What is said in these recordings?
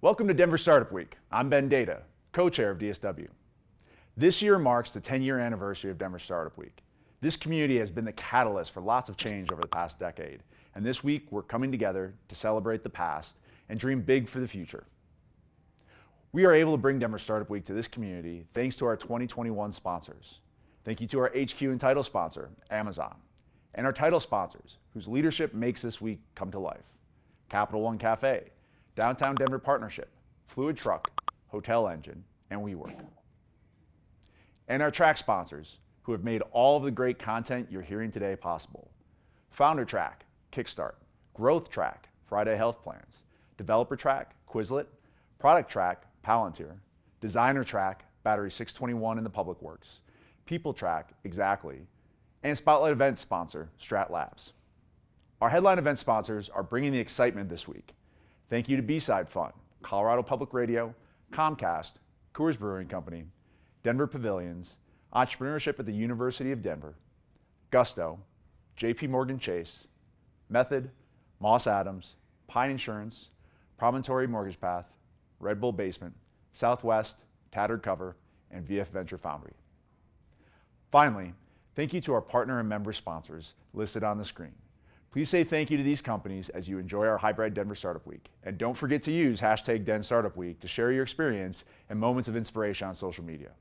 Welcome to Denver Startup Week. I'm Ben Data, co-chair of DSW. This year marks the 10-year anniversary of Denver Startup Week. This community has been the catalyst for lots of change over the past decade, and this week we're coming together to celebrate the past and dream big for the future. We are able to bring Denver Startup Week to this community thanks to our 2021 sponsors. Thank you to our HQ and title sponsor, Amazon, and our title sponsors, whose leadership makes this week come to life. Capital One Cafe, Downtown Denver Partnership, Fluid Truck, Hotel Engine, and WeWork. And our track sponsors, who have made all of the great content you're hearing today possible. Founder Track, Kickstart, Growth Track, Friday Health Plans, Developer Track, Quizlet, Product Track, Palantir, Designer Track, Battery 621 in the Public Works, People Track, Exactly, and Spotlight event sponsor, Strat Labs. Our headline event sponsors are bringing the excitement this week. Thank you to B-Side Fun, Colorado Public Radio, Comcast, Coors Brewing Company, Denver Pavilions, Entrepreneurship at the University of Denver, Gusto, JP Morgan Chase, Method, Moss Adams, Pine Insurance, Promontory Mortgage Path, Red Bull Basement, Southwest, Tattered Cover, and VF Venture Foundry. Finally, thank you to our partner and member sponsors listed on the screen. Please say thank you to these companies as you enjoy our hybrid Denver Startup Week. And don't forget to use hashtag #DenStartupWeek to share your experience and moments of inspiration on social media.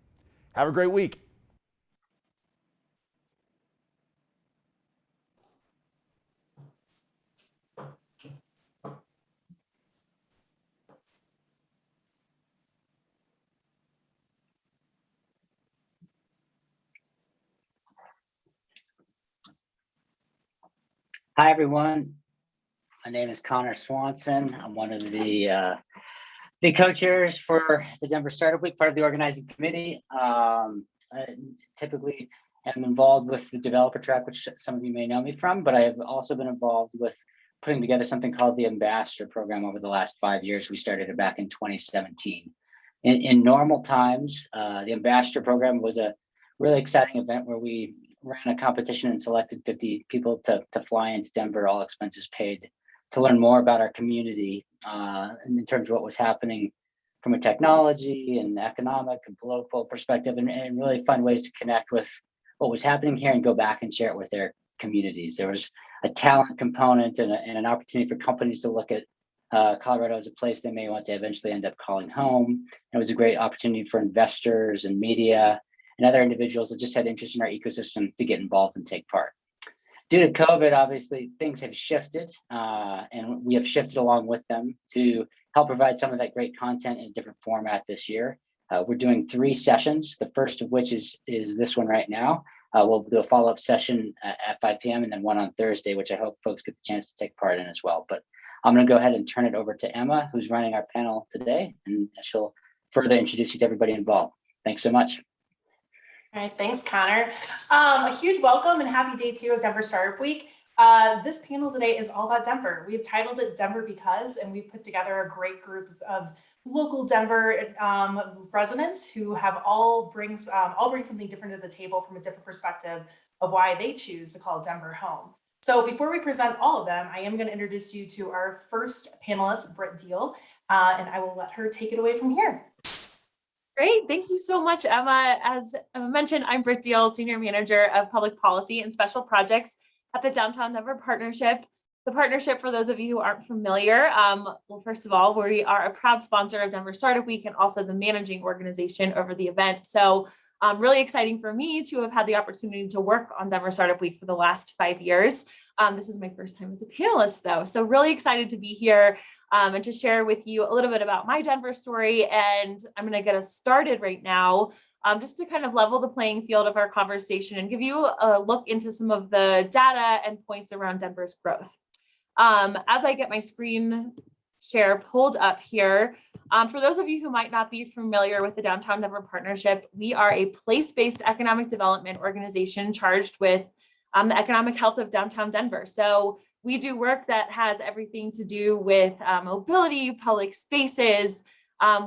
Have a great week. Hi, everyone. My name is Connor Swanson. I'm one of the co-chairs for the Denver Startup Week, part of the organizing committee. I typically am involved with the developer track, which some of you may know me from, but I have also been involved with putting together something called the Ambassador Program over the last 5 years. We started it back in 2017. In normal times, the Ambassador Program was a really exciting event where we ran a competition and selected 50 people to fly into Denver, all expenses paid, to learn more about our community in terms of what was happening from a technology and economic and political perspective, and really find ways to connect with what was happening here and go back and share it with their communities. There was a talent component and an opportunity for companies to look at Colorado as a place they may want to eventually end up calling home. It was a great opportunity for investors and media and other individuals that just had interest in our ecosystem to get involved and take part. Due to COVID, obviously, things have shifted, and we have shifted along with them to help provide some of that great content in a different format this year. We're doing 3 sessions, the first of which is this one right now. We'll do a follow-up session at 5 p.m. and then one on Thursday, which I hope folks get the chance to take part in as well. But I'm going to go ahead and turn it over to Emma, who's running our panel today, and she'll further introduce you to everybody involved. Thanks so much. All right, thanks, Connor. A huge welcome and happy day 2 of Denver Startup Week. This panel today is all about Denver. We've titled it Denver Because, and we've put together a great group of local Denver residents who have all bring something different to the table from a different perspective of why they choose to call Denver home. So before we present all of them, I am going to introduce you to our first panelist, Britt Deal, and I will let her take it away from here. Great. Thank you so much, Emma. As Emma mentioned, I'm Britt Deal, Senior Manager of Public Policy and Special Projects at the Downtown Denver Partnership. The partnership, for those of you who aren't familiar, well, first of all, we are a proud sponsor of Denver Startup Week and also the managing organization over the event. So really exciting for me to have had the opportunity to work on Denver Startup Week for the last 5 years. This is my first time as a panelist, though. So really excited to be here and to share with you a little bit about my Denver story. And I'm going to get us started right now, just to kind of level the playing field of our conversation and give you a look into some of the data and points around Denver's growth. As I get my screen share pulled up here, for those of you who might not be familiar with the Downtown Denver Partnership, we are a place-based economic development organization charged with the economic health of downtown Denver. So we do work that has everything to do with mobility, public spaces.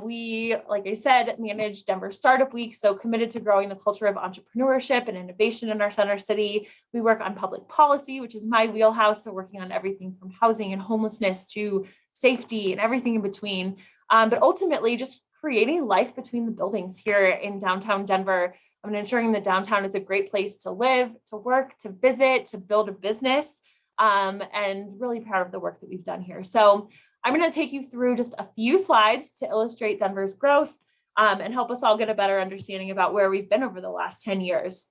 We, like I said, manage Denver Startup Week, so committed to growing the culture of entrepreneurship and innovation in our center city. We work on public policy, which is my wheelhouse, so working on everything from housing and homelessness to safety and everything in between. but ultimately just creating life between the buildings here in downtown Denver. And ensuring that downtown is a great place to live, to work, to visit, to build a business, and really proud of the work that we've done here. So I'm going to take you through just a few slides to illustrate Denver's growth and help us all get a better understanding about where we've been over the last 10 years.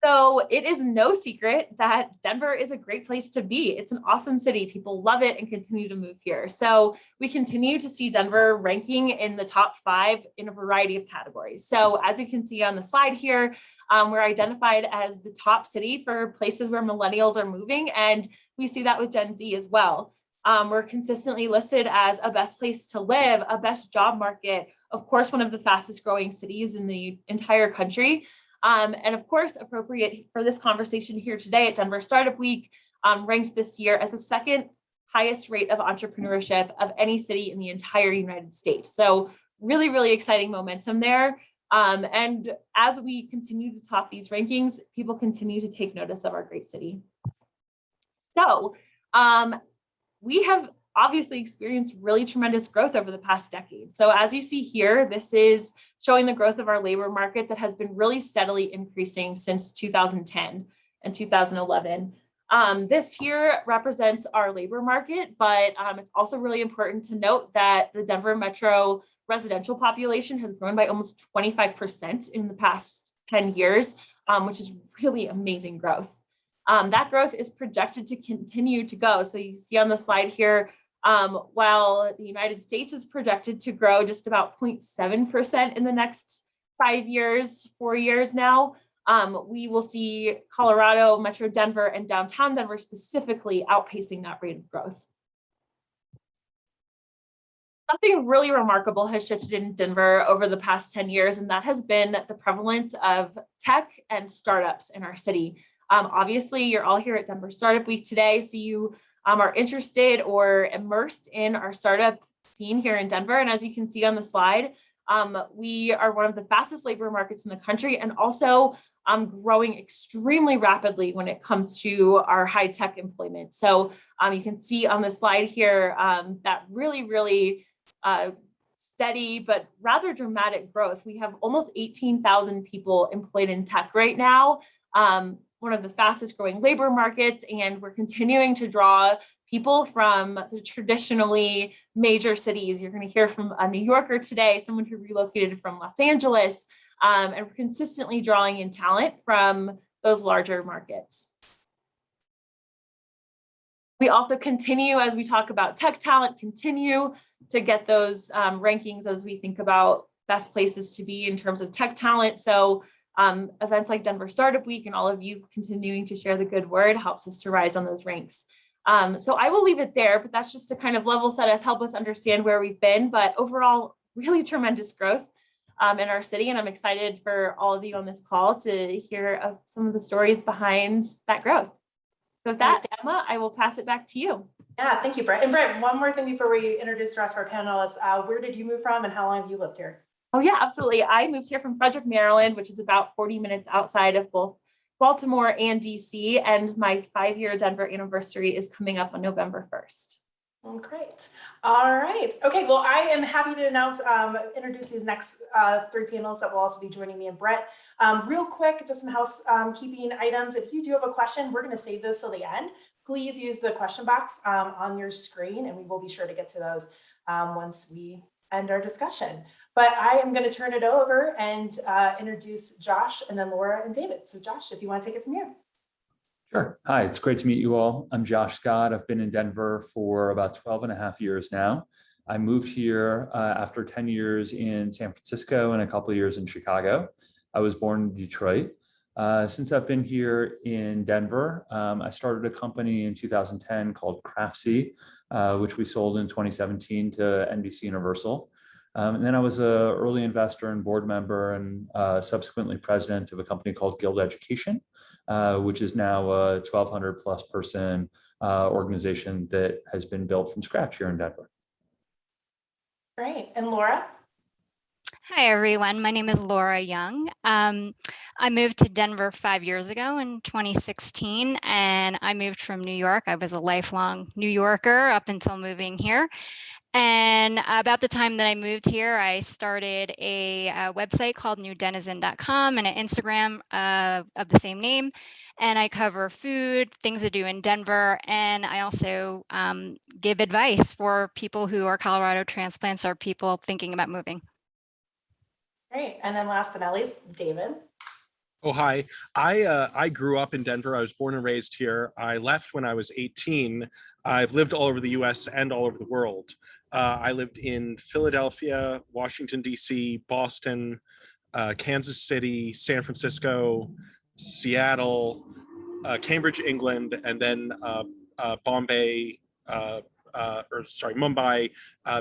So it is no secret that Denver is a great place to be. It's an awesome city. People love it and continue to move here. So we continue to see Denver ranking in the top 5 in a variety of categories. So as you can see on the slide here, we're identified as the top city for places where millennials are moving. And we see that with Gen Z as well. We're consistently listed as a best place to live, a best job market, of course, one of the fastest growing cities in the entire country. And of course, appropriate for this conversation here today at Denver Startup Week, ranked this year as the 2nd highest rate of entrepreneurship of any city in the entire United States. So really, really exciting momentum there. And as we continue to top these rankings, people continue to take notice of our great city. So we have obviously experienced really tremendous growth over the past decade. So as you see here, this is showing the growth of our labor market that has been really steadily increasing since 2010 and 2011. This here represents our labor market, but it's also really important to note that the Denver metro residential population has grown by almost 25% in the past 10 years, which is really amazing growth. That growth is projected to continue to go. So you see on the slide here, while the United States is projected to grow just about 0.7% in the next 4 years now, we will see Colorado, Metro Denver, and downtown Denver specifically outpacing that rate of growth. Something really remarkable has shifted in Denver over the past 10 years, and that has been the prevalence of tech and startups in our city. Obviously, you're all here at Denver Startup Week today, so you are interested or immersed in our startup scene here in Denver. And as you can see on the slide, we are one of the fastest labor markets in the country and also growing extremely rapidly when it comes to our high tech employment. So you can see on the slide here that really, really steady but rather dramatic growth. We have almost 18,000 people employed in tech right now. One of the fastest growing labor markets, and we're continuing to draw people from the traditionally major cities. You're going to hear from a New Yorker today, someone who relocated from Los Angeles, and we're consistently drawing in talent from those larger markets. We also continue, as we talk about tech talent, continue to get those rankings as we think about best places to be in terms of tech talent. So events like Denver Startup Week and all of you continuing to share the good word helps us to rise on those ranks. So I will leave it there, but that's just to kind of level set us, help us understand where we've been, but overall, really tremendous growth in our city. And I'm excited for all of you on this call to hear of some of the stories behind that growth. So with that, Emma, I will pass it back to you. Yeah, thank you, Brett. And Brett, one more thing before we introduce the rest of our panelists. Where did you move from and how long have you lived here? Oh yeah, absolutely. I moved here from Frederick, Maryland, which is about 40 minutes outside of both Baltimore and DC. And my 5-year Denver anniversary is coming up on November 1st. Well, great. All right. Okay. Well, I am happy to introduce these next 3 panelists that will also be joining me and Brett. Real quick, just some housekeeping items. If you do have a question, we're going to save those till the end. Please use the question box on your screen, and we will be sure to get to those once we end our discussion. But I am going to turn it over and introduce Josh and then Laura and David. So Josh, if you want to take it from here. Sure. Hi, it's great to meet you all. I'm Josh Scott. I've been in Denver for about 12 and a half years now. I moved here after 10 years in San Francisco and a couple of years in Chicago. I was born in Detroit. Since I've been here in Denver, I started a company in 2010 called Craftsy, which we sold in 2017 to NBC Universal. And then I was an early investor and board member and subsequently president of a company called Guild Education, which is now a 1,200 plus person organization that has been built from scratch here in Denver. Great. And Laura? Hi, everyone. My name is Laura Young. I moved to Denver 5 years ago in 2016, and I moved from New York. I was a lifelong New Yorker up until moving here. And about the time that I moved here, I started a website called newdenizen.com and an Instagram of the same name. And I cover food, things to do in Denver. And I also give advice for people who are Colorado transplants or people thinking about moving. Great. And then last but not least, David. Oh, hi. I grew up in Denver. I was born and raised here. I left when I was 18. I've lived all over the US and all over the world. I lived in Philadelphia, Washington, D.C., Boston, Kansas City, San Francisco, Seattle, Cambridge, England, and then Mumbai,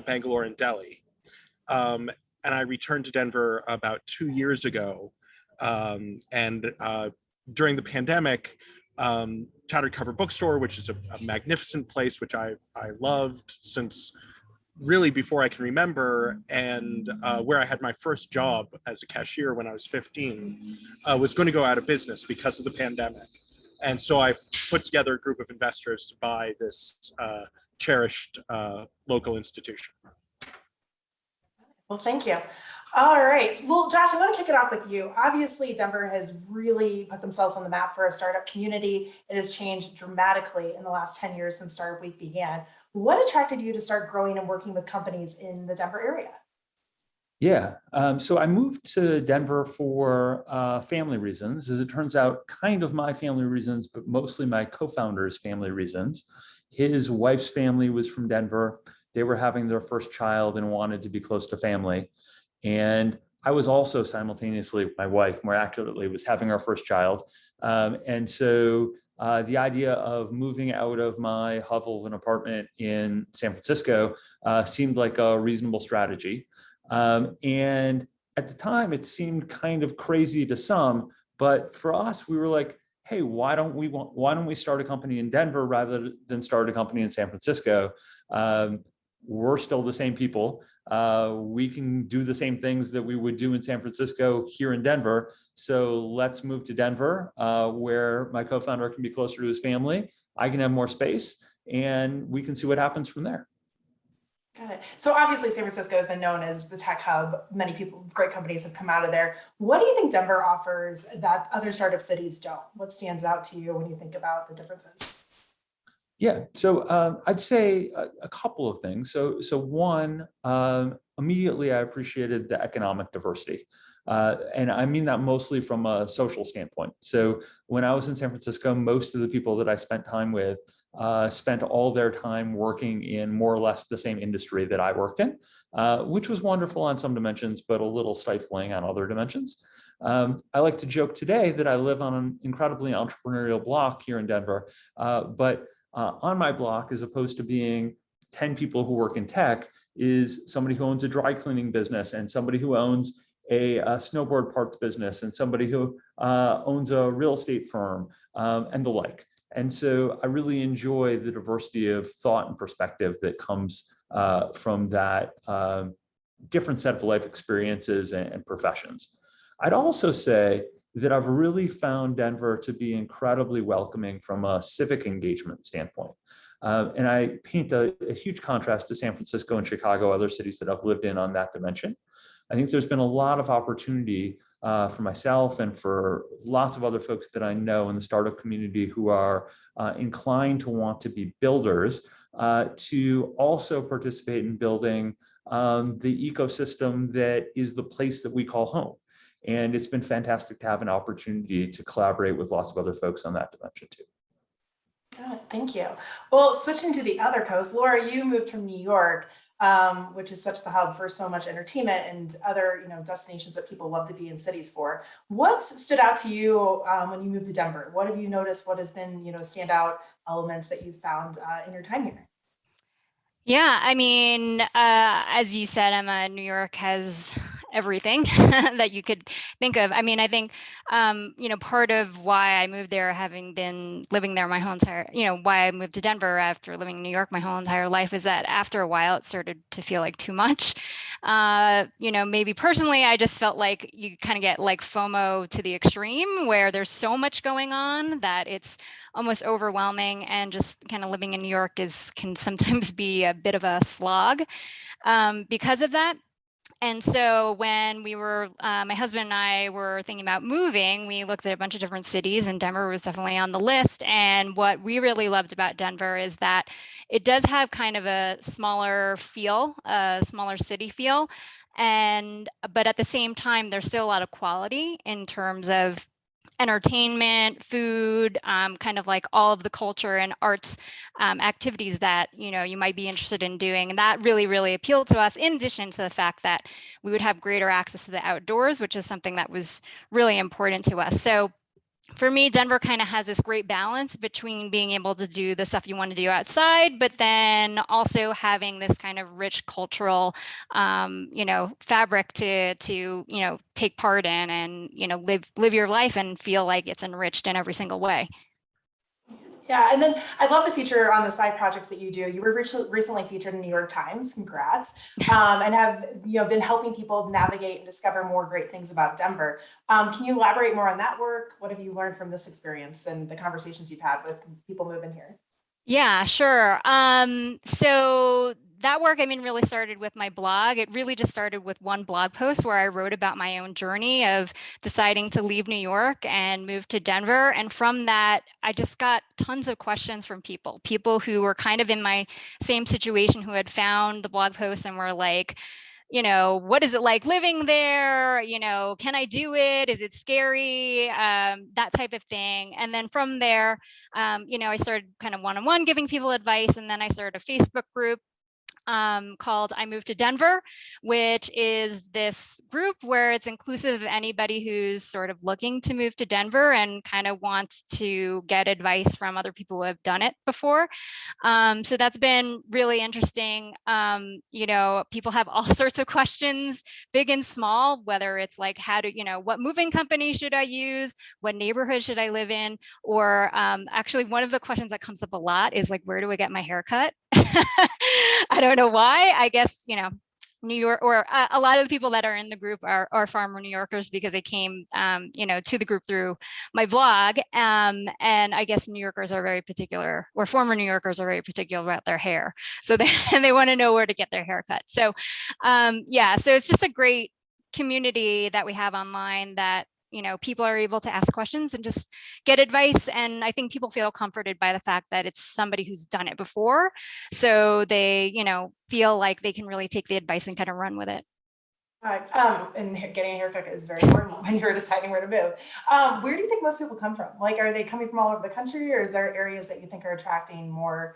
Bangalore, and Delhi. And I returned to Denver about 2 years ago. During the pandemic, Tattered Cover Bookstore, which is a magnificent place, which I loved since really before I can remember, and where I had my first job as a cashier when I was 15, was going to go out of business because of the pandemic. And so I put together a group of investors to buy this cherished local institution. Well, thank you. All right. Well, Josh, I want to kick it off with you. Obviously, Denver has really put themselves on the map for a startup community. It has changed dramatically in the last 10 years since Startup Week began. What attracted you to start growing and working with companies in the Denver area? Yeah, so I moved to Denver for family reasons. As it turns out, kind of my family reasons, but mostly my co-founder's family reasons. His wife's family was from Denver. They were having their first child and wanted to be close to family. And I was also simultaneously, my wife more accurately, was having our first child. And so the idea of moving out of my hovel of an apartment in San Francisco seemed like a reasonable strategy. And at the time, it seemed kind of crazy to some, but for us, we were like, hey, why don't we start a company in Denver rather than start a company in San Francisco? We're still the same people. We can do the same things that we would do in San Francisco here in Denver. So let's move to Denver, where my co-founder can be closer to his family. I can have more space, and we can see what happens from there. Got it. So obviously San Francisco has been known as the tech hub. Many people, great companies have come out of there. What do you think Denver offers that other startup cities don't? What stands out to you when you think about the differences? Yeah, so I'd say a couple of things. So one, immediately I appreciated the economic diversity. And I mean that mostly from a social standpoint. So when I was in San Francisco, most of the people that I spent time with spent all their time working in more or less the same industry that I worked in, which was wonderful on some dimensions, but a little stifling on other dimensions. I like to joke today that I live on an incredibly entrepreneurial block here in Denver, but on my block, as opposed to being 10 people who work in tech, is somebody who owns a dry cleaning business, and somebody who owns a snowboard parts business, and somebody who owns a real estate firm, and the like. And so I really enjoy the diversity of thought and perspective that comes from that different set of life experiences and professions. I'd also say that I've really found Denver to be incredibly welcoming from a civic engagement standpoint. And I paint a huge contrast to San Francisco and Chicago, other cities that I've lived in on that dimension. I think there's been a lot of opportunity for myself and for lots of other folks that I know in the startup community who are inclined to want to be builders to also participate in building the ecosystem that is the place that we call home. And it's been fantastic to have an opportunity to collaborate with lots of other folks on that dimension too. Got it. Thank you. Well, switching to the other coast, Laura, you moved from New York, which is such the hub for so much entertainment and other, destinations that people love to be in cities for. What stood out to you when you moved to Denver? What have you noticed? What has been, standout elements that you found in your time here? Yeah, I mean, as you said, Emma, New York has everything that you could think of. I mean, I think, part of why I moved there, having been living there my whole entire, why I moved to Denver after living in New York my whole entire life, is that after a while it started to feel like too much. Maybe personally, I just felt like you kind of get like FOMO to the extreme, where there's so much going on that it's almost overwhelming, and just kind of living in New York can sometimes be a bit of a slog because of that. And so when we were, my husband and I were thinking about moving, we looked at a bunch of different cities, and Denver was definitely on the list. And what we really loved about Denver is that it does have kind of a smaller feel, a smaller city feel. But at the same time, there's still a lot of quality in terms of entertainment, food, kind of like all of the culture and arts activities that you might be interested in doing. And that really, really appealed to us, in addition to the fact that we would have greater access to the outdoors, which is something that was really important to us. So for me, Denver kind of has this great balance between being able to do the stuff you want to do outside, but then also having this kind of rich cultural, fabric to take part in, and live your life and feel like it's enriched in every single way. Yeah, and then I love the feature on the side projects that you do. You were recently featured in the New York Times. Congrats, and have been helping people navigate and discover more great things about Denver. Can you elaborate more on that work? What have you learned from this experience and the conversations you've had with people moving here? Yeah, sure. So that work, really started with my blog. It really just started with one blog post where I wrote about my own journey of deciding to leave New York and move to Denver. And from that, I just got tons of questions from people who were kind of in my same situation, who had found the blog post and were like, what is it like living there? Can I do it? Is it scary? That type of thing. And then from there, I started kind of one-on-one giving people advice. And then I started a Facebook group called I Moved to Denver, which is this group where it's inclusive of anybody who's sort of looking to move to Denver and kind of wants to get advice from other people who have done it before. So that's been really interesting. People have all sorts of questions, big and small, whether it's like what moving company should I use? What neighborhood should I live in? Or actually one of the questions that comes up a lot is like, where do I get my hair cut? I don't know why. I guess, New York, or a lot of the people that are in the group are former New Yorkers, because they came, to the group through my blog. And I guess New Yorkers are very particular, or former New Yorkers are very particular about their hair. So they want to know where to get their hair cut. So so it's just a great community that we have online that, people are able to ask questions and just get advice. And I think people feel comforted by the fact that it's somebody who's done it before. So they, feel like they can really take the advice and kind of run with it. And getting a haircut is very important when you're deciding where to move. Where do you think most people come from? Like, are they coming from all over the country, or is there areas that you think are attracting more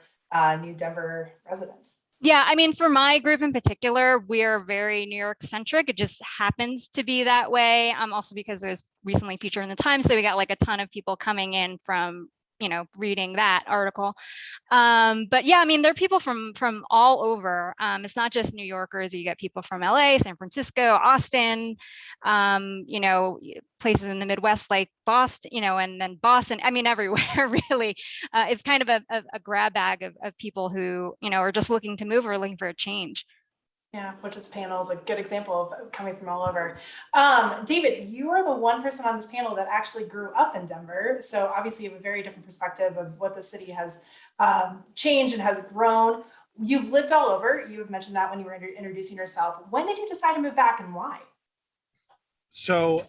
new Denver residents? Yeah, for my group in particular, we're very New York centric. It just happens to be that way. Also because it was recently featured in the Times, so we got like a ton of people coming in from reading that article. But yeah, there are people from all over. It's not just New Yorkers. You get people from LA, San Francisco, Austin, places in the Midwest like Boston, and then Boston. Everywhere really. It's kind of a grab bag of people who, are just looking to move or looking for a change. Yeah, which is panel is a good example of coming from all over. David, you are the one person on this panel that actually grew up in Denver. So obviously you have a very different perspective of what the city has changed and has grown. You've lived all over. You have mentioned that when you were introducing yourself. When did you decide to move back, and why? So,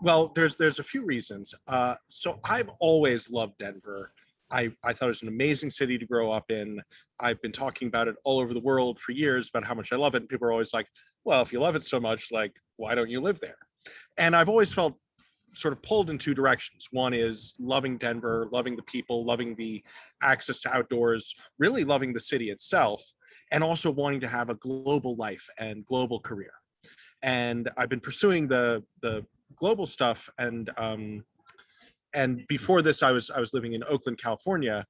well, there's a few reasons. So I've always loved Denver. I thought it was an amazing city to grow up in. I've been talking about it all over the world for years about how much I love it. And people are always like, well, if you love it so much, like, why don't you live there? And I've always felt sort of pulled in two directions. One is loving Denver, loving the people, loving the access to outdoors, really loving the city itself, and also wanting to have a global life and global career. And I've been pursuing the global stuff, and before this, I was living in Oakland, California.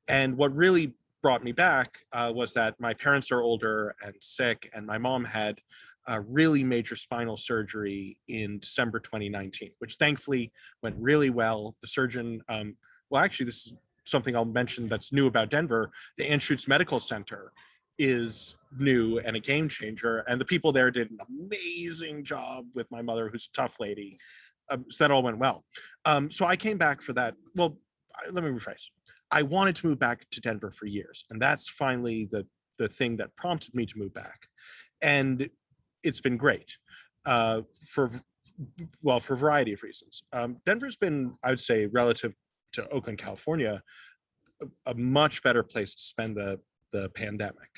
And what really brought me back was that my parents are older and sick, and my mom had really major spinal surgery in December 2019, which thankfully went really well. The surgeon, well, actually, this is something I'll mention that's new about Denver. The Anschutz Medical Center is new and a game changer, and the people there did an amazing job with my mother, who's a tough lady. So that all went well. So I came back for that. Well, let me rephrase. I wanted to move back to Denver for years, and that's finally the thing that prompted me to move back. And it's been great for a variety of reasons. Denver's been, I would say, relative to Oakland, California, a much better place to spend the pandemic.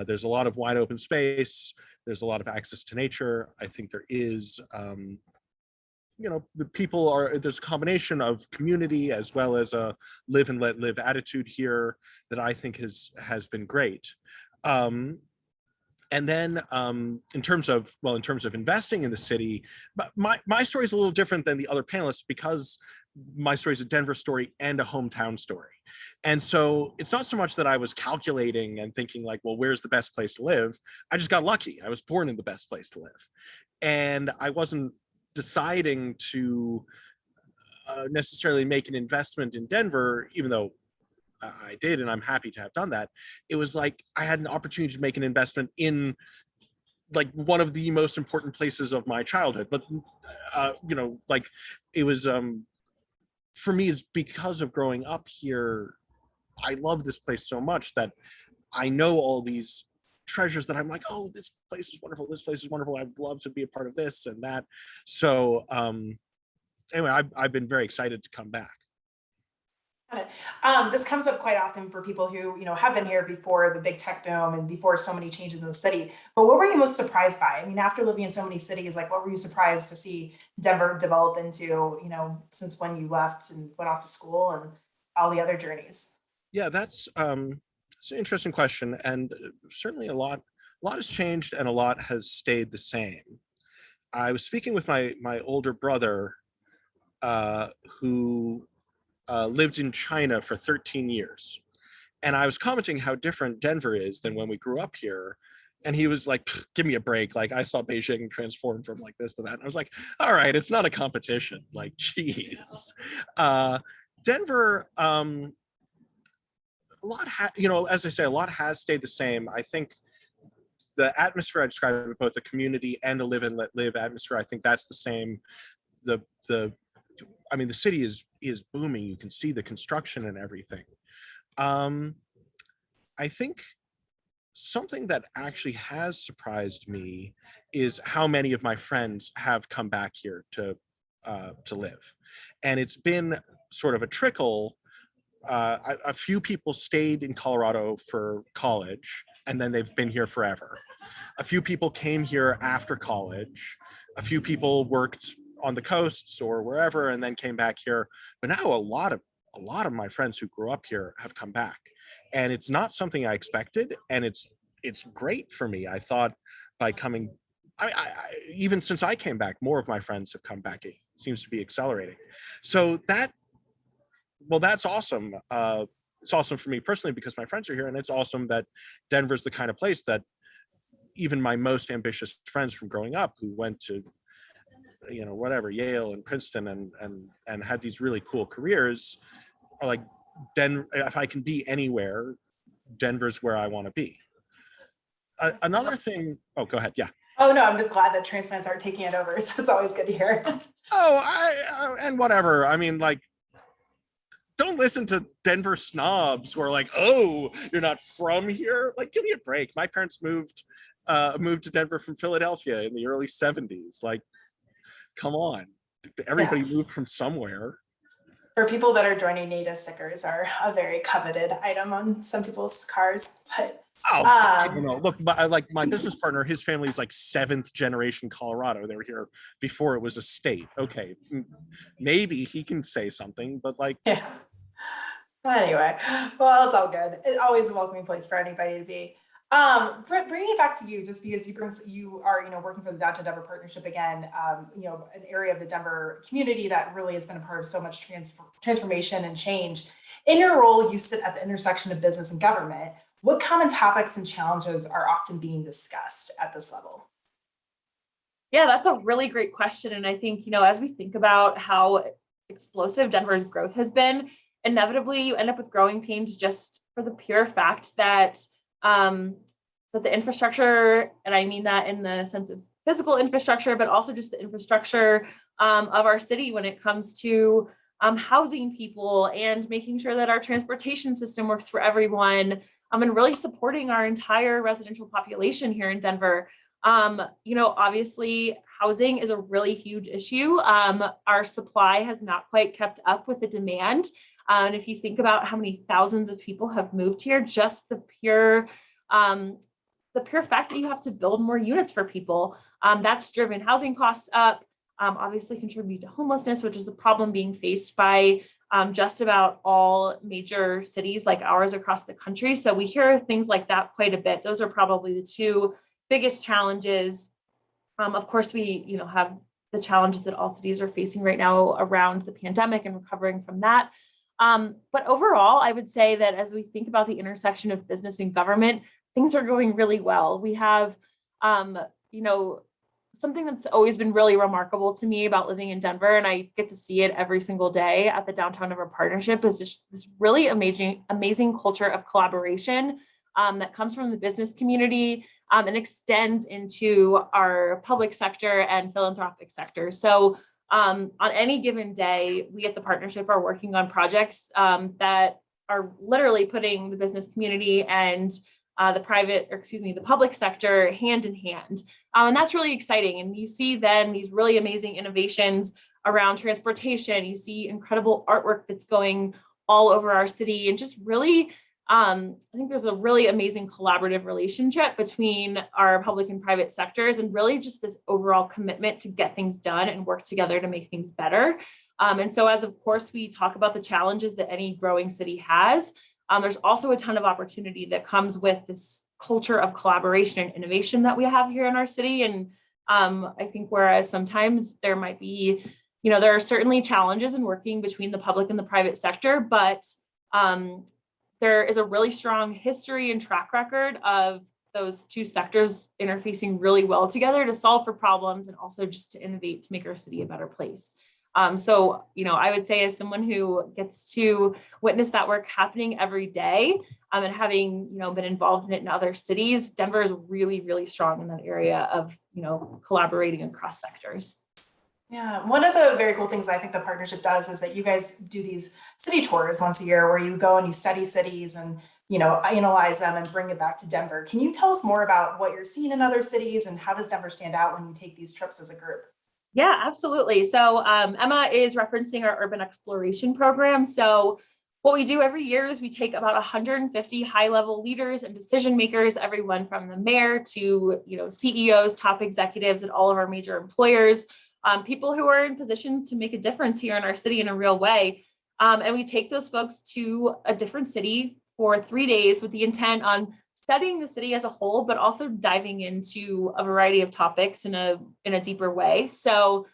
There's a lot of wide open space. There's a lot of access to nature. I think there is, there's a combination of community as well as a live and let live attitude here that I think has been great. And then in terms of investing in the city, my story is a little different than the other panelists because my story is a Denver story and a hometown story. And so it's not so much that I was calculating and thinking like, well, where's the best place to live? I just got lucky. I was born in the best place to live. And I wasn't deciding to necessarily make an investment in Denver, even though I did, and I'm happy to have done that. It was like I had an opportunity to make an investment in like one of the most important places of my childhood. But like it was for me, it's because of growing up here. I love this place so much that I know all these treasures that I'm like, oh, this place is wonderful. This place is wonderful. I'd love to be a part of this and that. So anyway, I've been very excited to come back. This comes up quite often for people who, have been here before the big tech boom and before so many changes in the city. But what were you most surprised by? I mean, after living in so many cities, like what were you surprised to see Denver develop into, since when you left and went off to school and all the other journeys? Yeah, that's an interesting question. And certainly a lot has changed and a lot has stayed the same. I was speaking with my older brother who lived in China for 13 years. And I was commenting how different Denver is than when we grew up here. And he was like, give me a break. Like I saw Beijing transform from like this to that. And I was like, all right, it's not a competition. Like, geez. Denver, as I say, a lot has stayed the same. I think the atmosphere I described, both a community and a live and let live atmosphere, I think that's the same. The city is booming. You can see the construction and everything. I think something that actually has surprised me is how many of my friends have come back here to live. And it's been sort of a trickle. A few people stayed in Colorado for college, and then they've been here forever. A few people came here after college. A few people worked on the coasts or wherever and then came back here. But now a lot of my friends who grew up here have come back. And it's not something I expected, and it's great for me. I thought by coming, even since I came back, more of my friends have come back. It seems to be accelerating. So that's awesome. It's awesome for me personally because my friends are here, and it's awesome that Denver's the kind of place that even my most ambitious friends from growing up who went to Yale and Princeton and had these really cool careers are like, if I can be anywhere, Denver's where I want to be. Another thing, go ahead. Yeah. Oh no, I'm just glad that transplants aren't taking it over. So it's always good to hear. And whatever. I mean, like, don't listen to Denver snobs who are like, oh, you're not from here. Like, give me a break. My parents moved to Denver from Philadelphia in the early 70s. Like, come on. Everybody moved from somewhere. For people that are joining, native stickers are a very coveted item on some people's cars. But look, like my business partner, his family is like 7th generation Colorado. They were here before it was a state. Okay, maybe he can say something, but like, yeah. Anyway, well, it's all good. It's always a welcoming place for anybody to be. Bringing it back to you, just because you are working for the Downtown Denver Partnership again, an area of the Denver community that really has been a part of so much transformation and change. In your role, you sit at the intersection of business and government. What common topics and challenges are often being discussed at this level? Yeah, that's a really great question. And I think, as we think about how explosive Denver's growth has been, inevitably you end up with growing pains just for the pure fact that that the infrastructure, and I mean that in the sense of physical infrastructure, but also just the infrastructure of our city when it comes to housing people and making sure that our transportation system works for everyone, and really supporting our entire residential population here in Denver. Obviously housing is a really huge issue. Our supply has not quite kept up with the demand. And if you think about how many thousands of people have moved here, just the pure fact that you have to build more units for people, that's driven housing costs up, obviously contribute to homelessness, which is a problem being faced by just about all major cities like ours across the country. So we hear things like that quite a bit. Those are probably the two biggest challenges. Of course, we have the challenges that all cities are facing right now around the pandemic and recovering from that. But overall, I would say that as we think about the intersection of business and government, things are going really well. We have, something that's always been really remarkable to me about living in Denver, and I get to see it every single day at the Downtown Denver Partnership, is this really amazing culture of collaboration that comes from the business community and extends into our public sector and philanthropic sector. So on any given day, we at the partnership are working on projects that are literally putting the business community and the public sector hand in hand. And that's really exciting. And you see then these really amazing innovations around transportation. You see incredible artwork that's going all over our city, and just really, I think there's a really amazing collaborative relationship between our public and private sectors, and really just this overall commitment to get things done and work together to make things better. And so as of course we talk about the challenges that any growing city has, there's also a ton of opportunity that comes with this culture of collaboration and innovation that we have here in our city. And I think whereas sometimes there might be, there are certainly challenges in working between the public and the private sector, but there is a really strong history and track record of those two sectors interfacing really well together to solve for problems and also just to innovate to make our city a better place. So, I would say as someone who gets to witness that work happening every day, and having, been involved in it in other cities, Denver is really, really strong in that area of, collaborating across sectors. Yeah, one of the very cool things I think the partnership does is that you guys do these city tours once a year where you go and you study cities and, analyze them and bring it back to Denver. Can you tell us more about what you're seeing in other cities and how does Denver stand out when you take these trips as a group? Yeah, absolutely. So Emma is referencing our urban exploration program. So what we do every year is we take about 150 high-level leaders and decision makers, everyone from the mayor to CEOs, top executives at all of our major employers, people who are in positions to make a difference here in our city in a real way. And we take those folks to a different city for 3 days with the intent on studying the city as a whole, but also diving into a variety of topics in a deeper way. So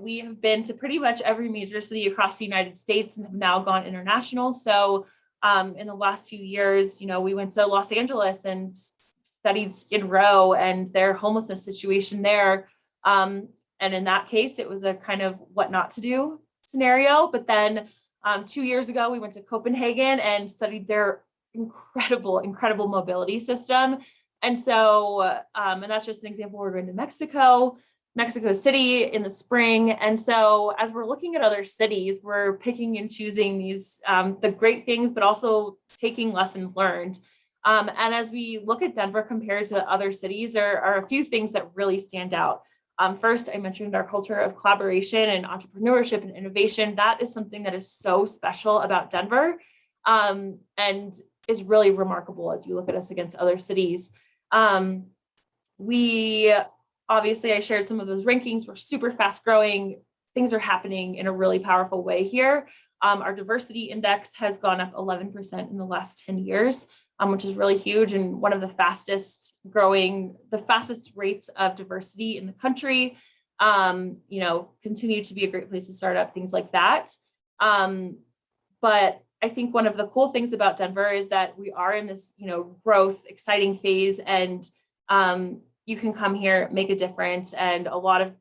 we have been to pretty much every major city across the United States and have now gone international. So in the last few years, we went to Los Angeles and studied Skid Row and their homelessness situation there. And in that case, it was a kind of what not to do scenario. But then 2 years ago, we went to Copenhagen and studied their incredible mobility system. And so, and that's just an example. We're going to Mexico City in the spring. And so as we're looking at other cities, we're picking and choosing these, the great things, but also taking lessons learned. And as we look at Denver compared to other cities, there are a few things that really stand out. First, I mentioned our culture of collaboration and entrepreneurship and innovation. That is something that is so special about Denver. And is really remarkable as you look at us against other cities. We obviously, I shared some of those rankings. We're super fast growing. Things are happening in a really powerful way here. Our diversity index has gone up 11% in the last 10 years, which is really huge and one of the fastest rates of diversity in the country. Continue to be a great place to start up, things like that. But I think one of the cool things about Denver is that we are in this, growth, exciting phase. And you can come here, make a difference. And a lot of,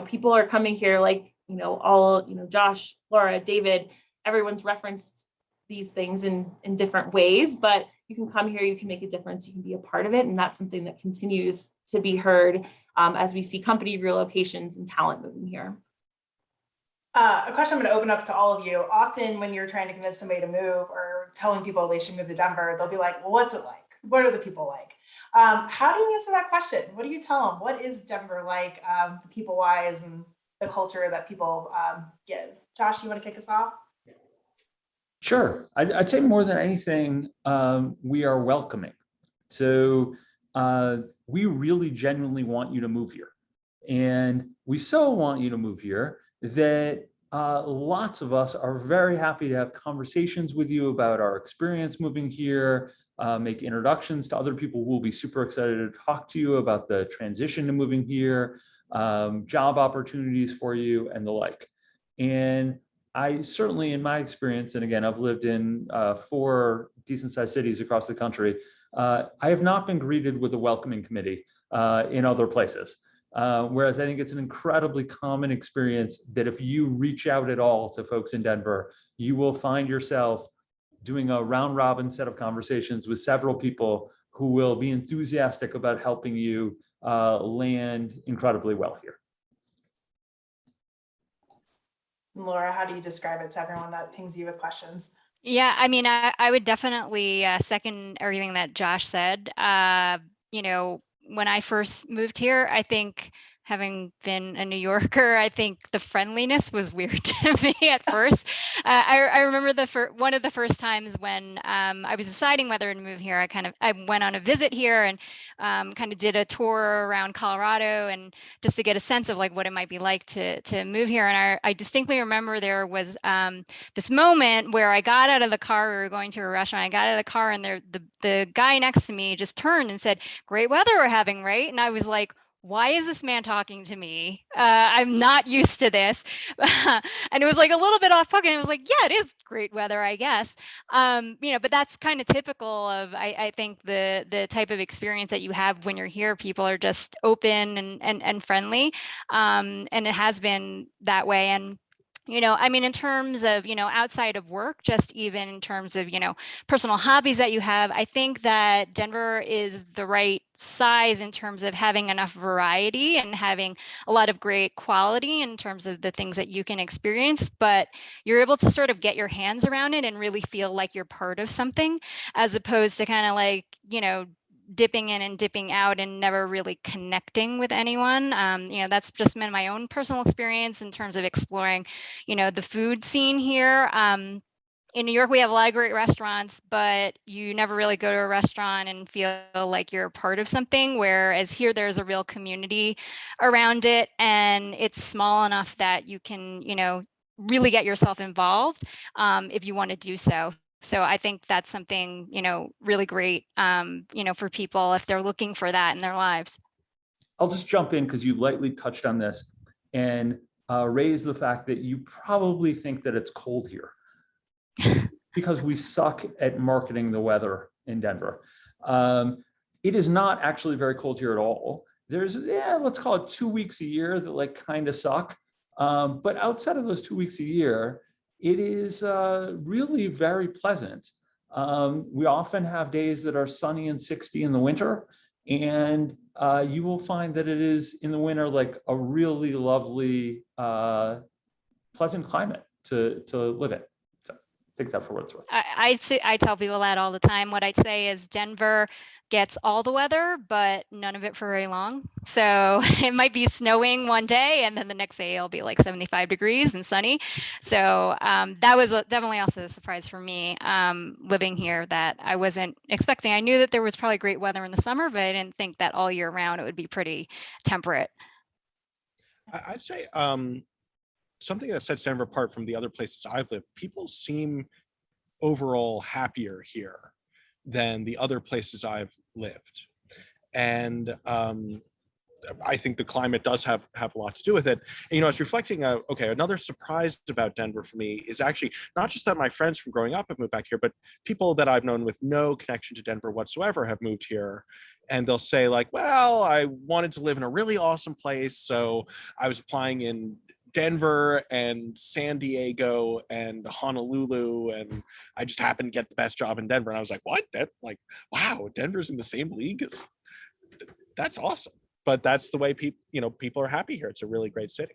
people are coming here like, all, Josh, Laura, David, everyone's referenced these things in different ways, but you can come here, you can make a difference, you can be a part of it. And that's something that continues to be heard as we see company relocations and talent moving here. A question I'm going to open up to all of you. Often when you're trying to convince somebody to move or telling people they should move to Denver, they'll be like, well, what's it like? What are the people like? How do you answer that question? What do you tell them? What is Denver like, the people wise and the culture that people give? Josh, you want to kick us off? Sure. I'd say more than anything, we are welcoming. So we really genuinely want you to move here. And we so want you to move here that lots of us are very happy to have conversations with you about our experience moving here, make introductions to other people who will be super excited to talk to you about the transition to moving here, job opportunities for you and the like. And I certainly, in my experience, and again, I've lived in 4 decent sized cities across the country, I have not been greeted with a welcoming committee in other places. Whereas I think it's an incredibly common experience that if you reach out at all to folks in Denver, you will find yourself doing a round robin set of conversations with several people who will be enthusiastic about helping you land incredibly well here. Laura, how do you describe it to everyone that pings you with questions? Yeah, I mean, I would definitely second everything that Josh said. When I first moved here, I think having been a New Yorker, I think the friendliness was weird to me at first. I remember one of the first times when I was deciding whether to move here, I went on a visit here and kind of did a tour around Colorado and just to get a sense of like what it might be like to move here. And I distinctly remember there was this moment where I got out of the car, we were going to a restaurant, I got out of the car and the guy next to me just turned and said, "Great weather we're having, right?" And I was like, why is this man talking to me? I'm not used to this. And it was like a little bit off putting. It was like, yeah, it is great weather, I guess. But that's kind of typical of, I think, the type of experience that you have when you're here. People are just open and friendly. And it has been that way. And in terms of, outside of work, just even in terms of, personal hobbies that you have, I think that Denver is the right size in terms of having enough variety and having a lot of great quality in terms of the things that you can experience, but you're able to sort of get your hands around it and really feel like you're part of something, as opposed to kind of like, dipping in and dipping out and never really connecting with anyone. That's just been my own personal experience in terms of exploring, the food scene here. In New York, we have a lot of great restaurants, but you never really go to a restaurant and feel like you're part of something, whereas here there's a real community around it and it's small enough that you can, really get yourself involved if you want to do so. So I think that's something, really great, for people if they're looking for that in their lives. I'll just jump in because you lightly touched on this and raise the fact that you probably think that it's cold here because we suck at marketing the weather in Denver. It is not actually very cold here at all. There's, let's call it 2 weeks a year that like kind of suck. But outside of those 2 weeks a year, it is really very pleasant. We often have days that are sunny and 60 in the winter, and you will find that it is in the winter like a really lovely, pleasant climate to live in. So take that for what it's worth. I tell people that all the time. What I'd say is Denver gets all the weather, but none of it for very long. So it might be snowing one day and then the next day it'll be like 75 degrees and sunny. So that was definitely also a surprise for me living here that I wasn't expecting. I knew that there was probably great weather in the summer, but I didn't think that all year round it would be pretty temperate. I'd say something that sets Denver apart from the other places I've lived, people seem overall happier here than the other places I've lived. And I think the climate does have a lot to do with it. And, you know, I was reflecting, okay, another surprise about Denver for me is actually not just that my friends from growing up have moved back here, but people that I've known with no connection to Denver whatsoever have moved here. And they'll say like, well, I wanted to live in a really awesome place, so I was applying in Denver and San Diego and Honolulu, and I just happened to get the best job in Denver. And I was like, what? That, like, wow, Denver's in the same league? That's awesome. But that's the way people, you know, people are happy here. It's a really great city.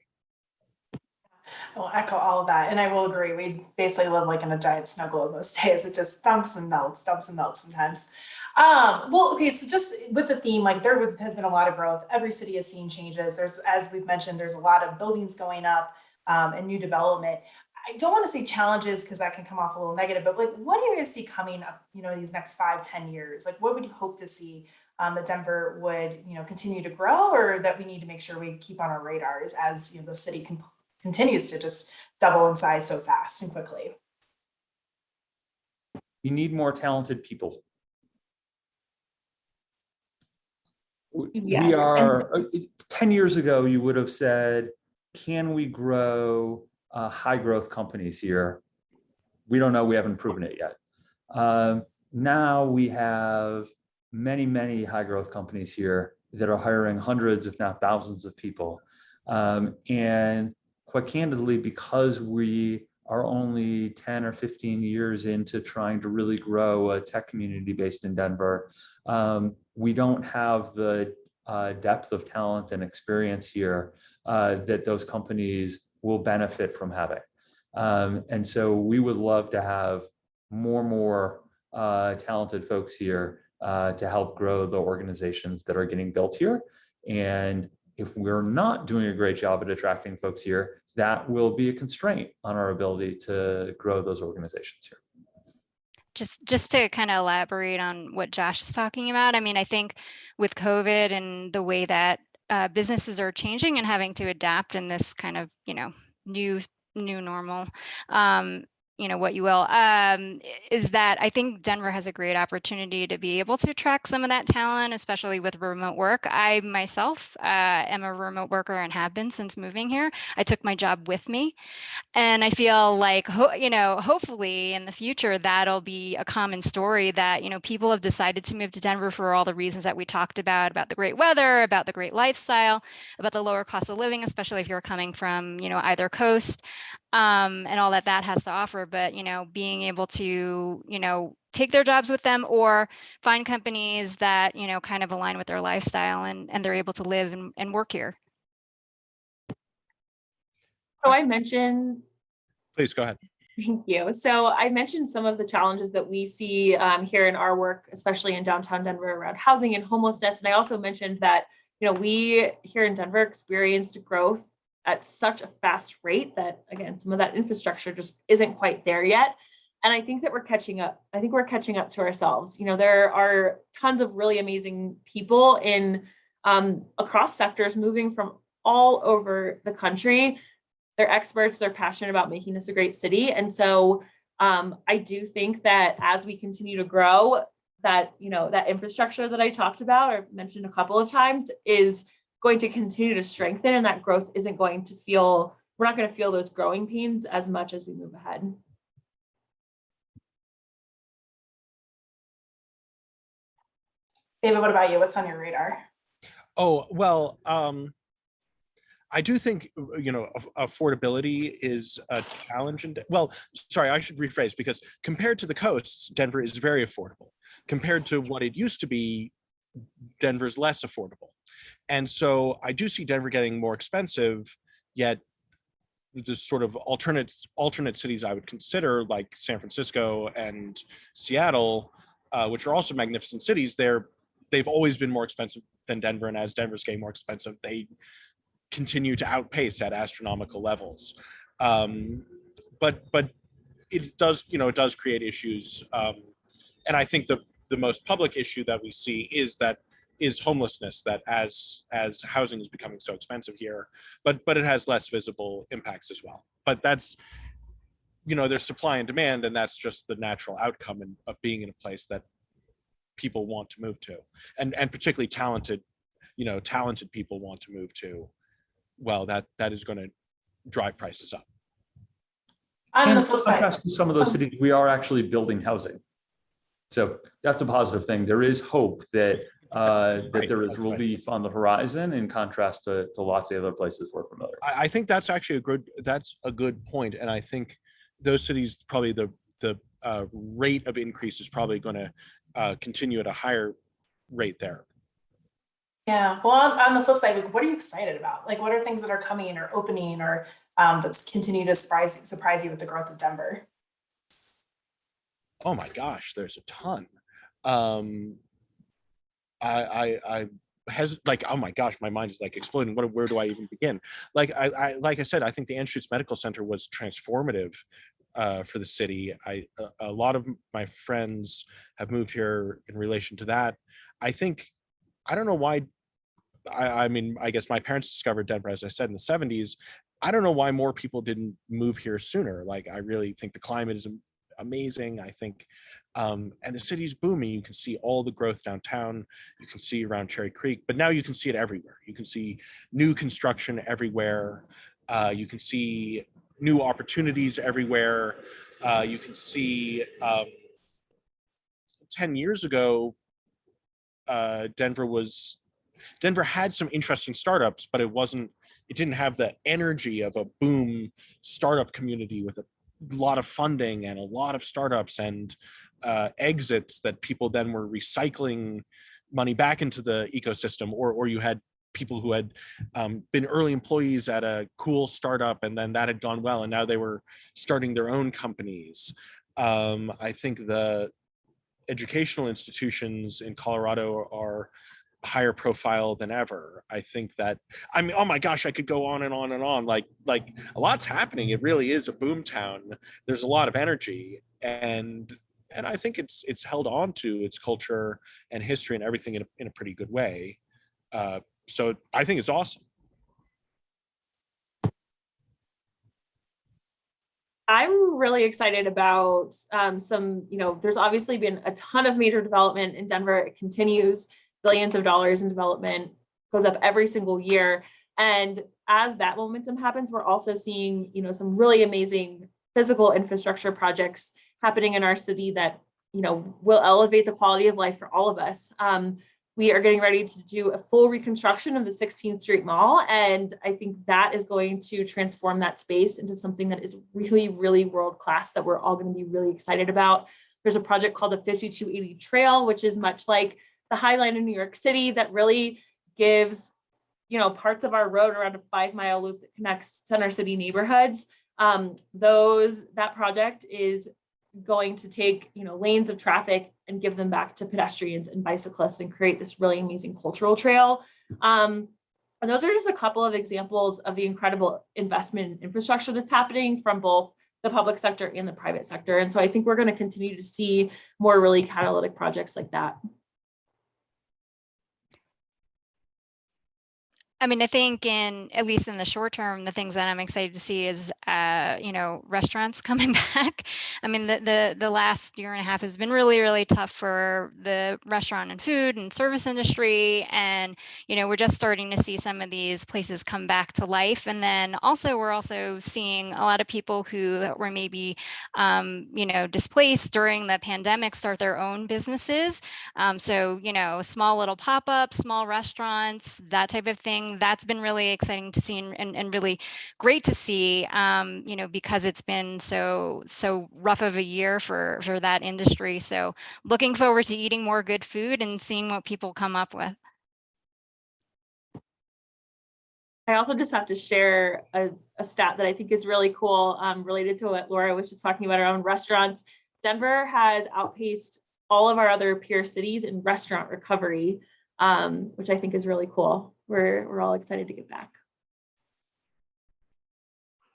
I'll echo all of that. And I will agree. We basically live like in a giant snow globe most days. It just dumps and melts sometimes. Well, okay, so just with the theme, like has been a lot of growth. Every city has seen changes. There's, as we've mentioned, there's a lot of buildings going up and new development. I don't want to say challenges because that can come off a little negative, but like, what do you guys see coming up, you know, these next 5-10 years? Like, what would you hope to see that Denver would, you know, continue to grow, or that we need to make sure we keep on our radars as, you know, the city continues to just double in size so fast and quickly? You need more talented people. Yes, We are, 10 years ago, you would have said, can we grow high growth companies here? We don't know, we haven't proven it yet. Now we have many high growth companies here that are hiring hundreds, if not thousands of people. And quite candidly, because we are only 10 or 15 years into trying to really grow a tech community based in Denver, we don't have the depth of talent and experience here that those companies will benefit from having. And so we would love to have more talented folks here to help grow the organizations that are getting built here. And if we're not doing a great job at attracting folks here, that will be a constraint on our ability to grow those organizations here. Just to kind of elaborate on what Josh is talking about, I mean, I think with COVID and the way that businesses are changing and having to adapt in this kind of, you know, new normal, you know, what you will, is that I think Denver has a great opportunity to be able to attract some of that talent, especially with remote work. I myself am a remote worker and have been since moving here. I took my job with me. And I feel like, you know, hopefully in the future, that'll be a common story that, you know, people have decided to move to Denver for all the reasons that we talked about the great weather, about the great lifestyle, about the lower cost of living, especially if you're coming from, you know, either coast, and all that has to offer. But, you know, being able to, you know, take their jobs with them or find companies that, you know, kind of align with their lifestyle and they're able to live and work here. So I mentioned, Please go ahead. thank you. So I mentioned some of the challenges that we see here in our work, especially in downtown Denver around housing and homelessness. And I also mentioned that, you know, we here in Denver experienced growth at such a fast rate that, again, some of that infrastructure just isn't quite there yet. And I think that we're catching up. I think we're catching up to ourselves. You know, there are tons of really amazing people in across sectors moving from all over the country. They're experts, they're passionate about making this a great city. And so I do think that as we continue to grow, that, you know, that infrastructure that I talked about or mentioned a couple of times is going to continue to strengthen, and that growth isn't going to feel, we're not going to feel those growing pains as much as we move ahead. David, what about you? What's on your radar? Oh, well, I do think, you know, affordability is a challenge. Well, sorry, I should rephrase, because compared to the coasts, Denver is very affordable. Compared to what it used to be, Denver's less affordable. And so I do see Denver getting more expensive, yet the sort of alternate cities I would consider, like San Francisco and Seattle, which are also magnificent cities, they've always been more expensive than Denver. And as Denver's getting more expensive, they continue to outpace at astronomical levels. But it does, you know, it does create issues. And I think the most public issue that we see is homelessness, that as housing is becoming so expensive here, but it has less visible impacts as well. But that's, you know, there's supply and demand, and that's just the natural outcome of being in a place that people want to move to, and particularly talented talented people want to move to, well, that is going to drive prices up. On the And flip in side, contrast to some of those cities, we are actually building housing. So that's a positive thing. There is hope that That's that right, there is that's right. relief on the horizon in contrast to lots of other places we're familiar. I think that's actually a good point, and I think those cities probably the rate of increase is probably going to continue at a higher rate there. yeah. Well, on the flip side, like, what are you excited about? Like, what are things that are coming or opening or that's continue to surprise you with the growth of Denver? Oh my gosh, there's a ton. I has like, oh my gosh, my mind is like exploding. Where do I even begin? Like I said, I think the Anschutz Medical Center was transformative for the city. A lot of my friends have moved here in relation to that. I think, I don't know why. I mean, I guess my parents discovered Denver, as I said, in the 70s. I don't know why more people didn't move here sooner. Like, I really think the climate is amazing. I think, and the city's booming. You can see all the growth downtown. You can see around Cherry Creek, but now you can see it everywhere. You can see new construction everywhere. You can see new opportunities everywhere. You can see 10 years ago, Denver had some interesting startups, but it didn't have the energy of a boom startup community with a lot of funding and a lot of startups and exits that people then were recycling money back into the ecosystem, or you had people who had been early employees at a cool startup and then that had gone well and now they were starting their own companies. I think the educational institutions in Colorado are higher profile than ever. I think that, I mean, oh my gosh, I could go on and on and on. Like a lot's happening. It really is a boom town. There's a lot of energy, and I think it's held on to its culture and history and everything in a pretty good way. So I think it's awesome. I'm really excited about there's obviously been a ton of major development in Denver. It continues, billions of dollars in development, goes up every single year. And as that momentum happens, we're also seeing, some really amazing physical infrastructure projects happening in our city that, will elevate the quality of life for all of us. We are getting ready to do a full reconstruction of the 16th Street Mall. And I think that is going to transform that space into something that is really, really world-class that we're all going to be really excited about. There's a project called the 5280 Trail, which is much like the High Line in New York City, that really gives, parts of our road around a 5-mile loop that connects center city neighborhoods. That project is going to take, lanes of traffic and give them back to pedestrians and bicyclists and create this really amazing cultural trail. And those are just a couple of examples of the incredible investment in infrastructure that's happening from both the public sector and the private sector. And so I think we're going to continue to see more really catalytic projects like that. I mean, I think at least in the short term, the things that I'm excited to see is, restaurants coming back. I mean, the last year and a half has been really, really tough for the restaurant and food and service industry. And, we're just starting to see some of these places come back to life. And then we're also seeing a lot of people who were maybe, displaced during the pandemic start their own businesses. So, small little pop-ups, small restaurants, that type of thing. That's been really exciting to see and really great to see, because it's been so rough of a year for that industry. So looking forward to eating more good food and seeing what people come up with. I also just have to share a stat that I think is really cool, related to what Laura was just talking about around restaurants. Denver has outpaced all of our other peer cities in restaurant recovery, which I think is really cool. We're all excited to get back.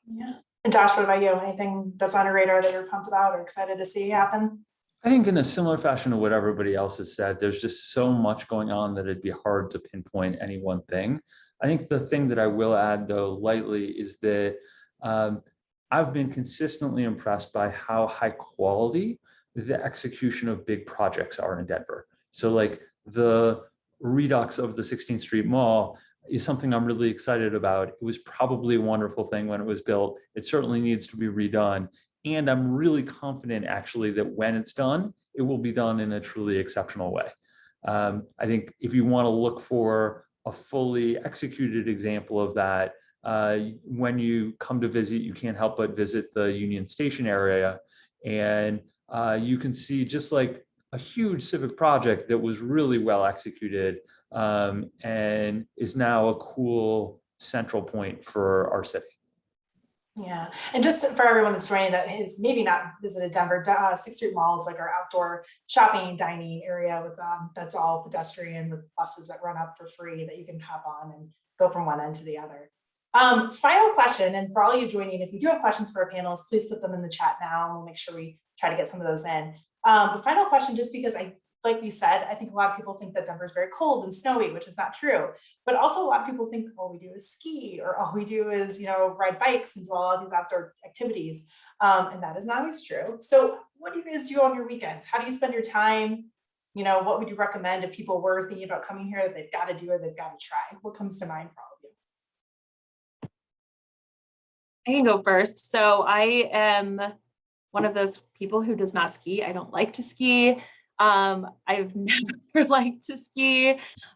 Yeah. And Josh, what about you? Anything that's on your radar that you're pumped about or excited to see happen? I think in a similar fashion to what everybody else has said, there's just so much going on that it'd be hard to pinpoint any one thing. I think the thing that I will add, though, lightly, is that I've been consistently impressed by how high quality the execution of big projects are in Denver. So like the redux of the 16th Street Mall is something I'm really excited about. It was probably a wonderful thing when it was built. It certainly needs to be redone. And I'm really confident actually that when it's done, it will be done in a truly exceptional way. I think if you want to look for a fully executed example of that, when you come to visit, you can't help but visit the Union Station area, and you can see just like a huge civic project that was really well executed, and is now a cool central point for our city. Yeah, and just for everyone that's joining that has maybe not visited Denver, 6th Street Mall is like our outdoor shopping and dining area with that's all pedestrian with buses that run up for free that you can hop on and go from one end to the other. Final question, and for all you joining, if you do have questions for our panelists, please put them in the chat now, and we'll make sure we try to get some of those in. But final question, just because like we said, I think a lot of people think that Denver is very cold and snowy, which is not true. But also a lot of people think all we do is ski, or all we do is, ride bikes and do all of these outdoor activities. And that is not always true. So what do you guys do on your weekends? How do you spend your time? What would you recommend if people were thinking about coming here that they've got to do or they've got to try? What comes to mind for all of you? I can go first. So I am one of those people who does not ski. I don't like to ski. I've never liked to ski.